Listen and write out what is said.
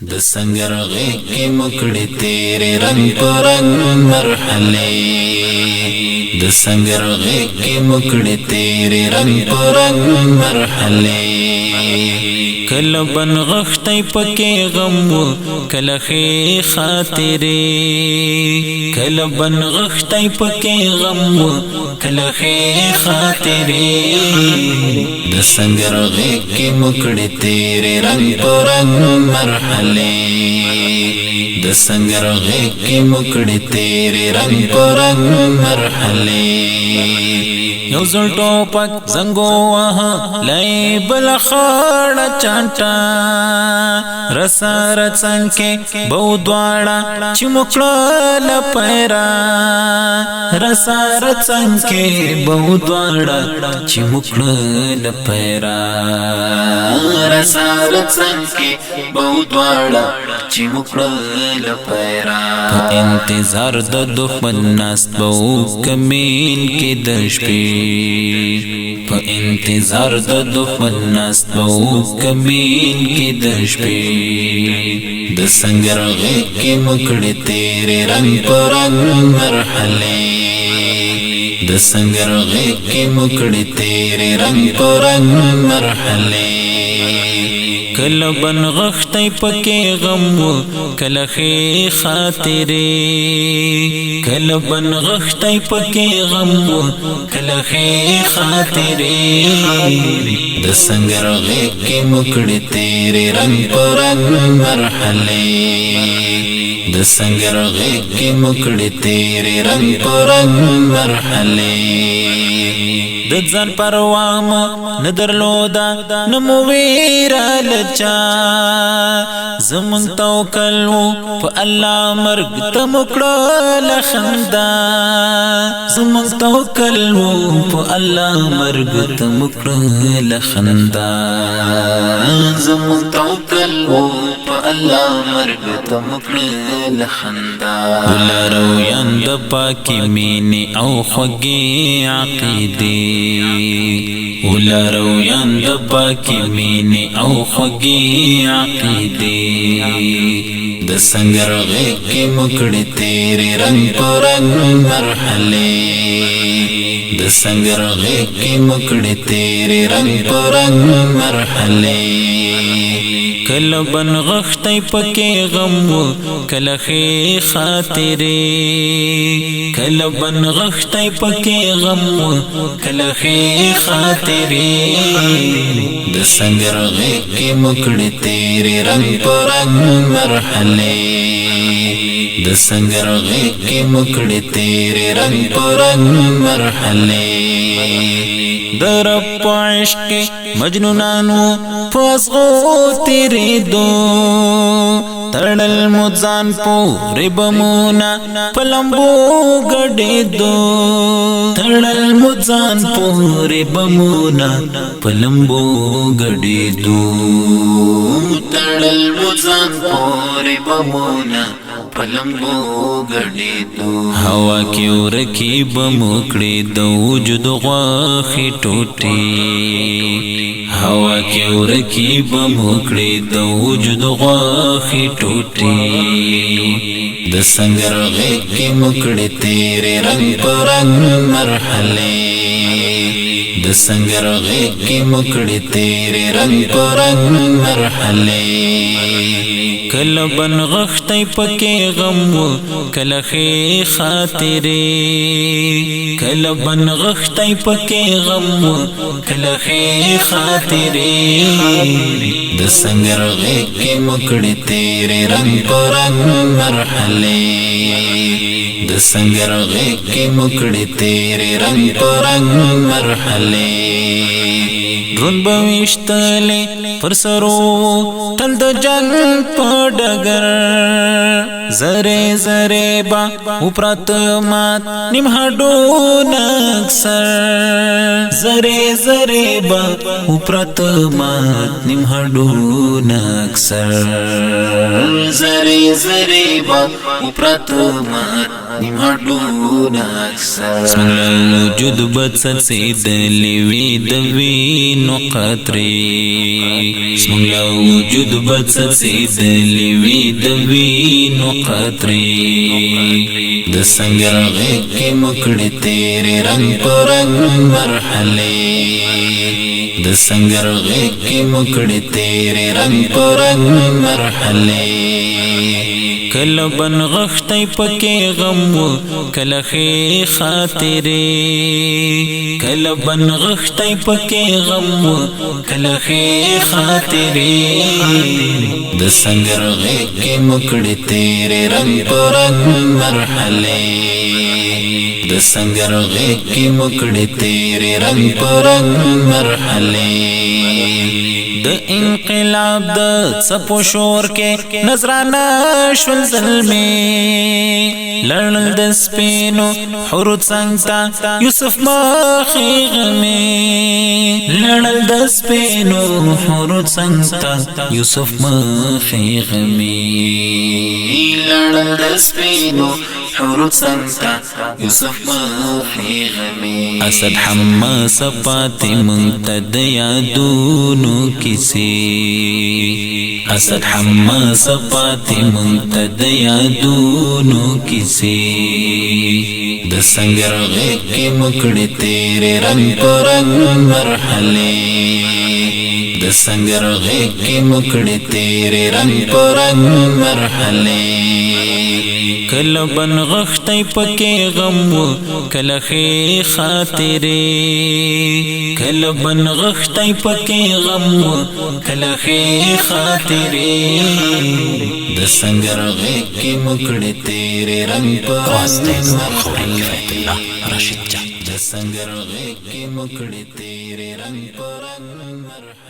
د سنگر غیق کی مکڑی تیرے رنگ کو رنگ مرحلے د سنگر غیق کی مکڑی تیرے رنگ کو رنگ مرحلے کل بن غختی پکے غم کل خی خاطرے کل بن غختی پکے غم کل خی خاطرے د سنگر غیق کی مکڑی تیرے رنگ کو رنگ مرحلے د سنگر غیق کی مکڑی تیرے رنگ کو رنگ مرحلے یو زل ٹوپک زنگو وہاں لئی بل خاڑ چانٹا رسا رچن کے بہو دوارا چمکڑا لپیرا رسا رچن کے بہو دوارا چمکڑا لپیرا رسا رچن کے بہو دوارا چمکڑا لپیرا انتظار د دخمن ناست بہو کمین کی دشپی په انتظار د دخمن ناست بہو کمین کی دشپی د سنگر غیق کی مکڑی تیرے رنگ کو رنگ مرحلے د سنگر غیق کی مکڑی تیرے رنگ کو رنگ مرحلے کل بن غختی پکے غم کل خی خاطرے کل بن غختی پکے غم کل خی خاطرے د سنگر غیق کی مکڑی تیرے رنگ کو رنگ مرحلے د سنگر غیق کی مکڑی تیرے رنگ کو رنگ مرحلے د ځان پروام ندر لودا نمو ویرا لچا زمون توکل په الله مرګ تمکړه لخندا زمون توکل په الله مرګ تمکړه لخندا زمون توکل په الله مرګ تمکړه لخندا ولرو یند پاکی مینه او خوږی عقیده ولرو یند پاکی مینه او خوږی عقیده د سنگر غیق کی مکڑی تیرے رنگ کو رنگ مرحلے د سنگر غیق کی مکڑی تیرے رنگ کو رنگ مرحلے کل بن غختی پکے غم کل خی خاطرے کل بن غختی پکے غم کل خی خاطرے د سنگر غیق کی مکڑی تیرے رنگ کو رنگ مرحلے د سنگر غیق کی مکڑی تیرے رنگ کو رنگ مرحلے در عشق مجنونانو فاسغو تیرے دو تڑل مزان پوری بمونا پلمبو گڑے دو تڑل مزان پوری بمونا پلمبو گڑے دو تڑل مزان پوری بمونا پلمبو گڑے دو ہوا کی ورکی بمکڑی دو وجود غاخی ٹوٹی ہوا کی ورکی بمکڑی دو وجود غاخی ٹوٹی د سنگر غیق کی مکڑی تیرے رنگ کو رنگ مرحلے د سنگر غیق کی مکڑی تیرے رنگ کو رنگ مرحلے کل بن غختی پکے غم کل خی خاطرے کل بن غختی پکے غم کل خی خاطرے د سنگر غیق کی مکڑی تیرے رنگ کو رنگ مرحلے د سنگر غیق کی مکڑی تیرے رنگ کو رنگ مرحلے رون بوشتلے پر سرو تل د جنگ پډګر زره زره با وپرات مات نیم هډو نکسر زره زره با وپرات مات نیم هډو نکسر زره زره با وپرات مات نیم هډونه اکثر زمونږ وجود به څڅېدلې وي د وینو قطرې زمونږ وجود به څڅېدلې وي د وینو قطرې د سنگر غیږ کې مو کړې تېرې رنګ په رنګ مرحلې د سنگر غیږ کې مو کړې تېرې رنګ په رنګ مرحلې کله بنغښتی پکې غم و کله ښې خاطرې کله بنغښتی پکې غم و کله ښې خاطرې د سنگر غیږ کې مو کړې تېرې رنګ په رنګ مرحلې د سنگر غیږ کې مو کړې تېرې رنګ په رنګ مرحلې د انقلاب د څپو شور کې نظرانه شول زلمې لړل د سپینو حورو څنګ ته یوسف مخې غمې لړل د سپینو حورو څنګ ته یوسف مخې غمې لړل د سپینو حورو څنګ ته یوسف مخې غمې اسد حماس پاتې مونږ ته د یادونو کیسې اسد حماس پاتې مونږ ته د یادونو کیسې د سنگر غیږ کې مو کړې تېرې رنګ په رنګ مرحلې د سنگر غیږ کې مو کړې تېرې رنګ په رنګ مرحلې کله بنغښتی پکې غم و کله ښې خاطرې کله بنغښتی پکې غم و کله ښې خاطرې د سنگر غیږ کې مو کړې تېرې رنګ په رنګ د سنگر غیږ کې مو کړې تېرې رنګ په رنګ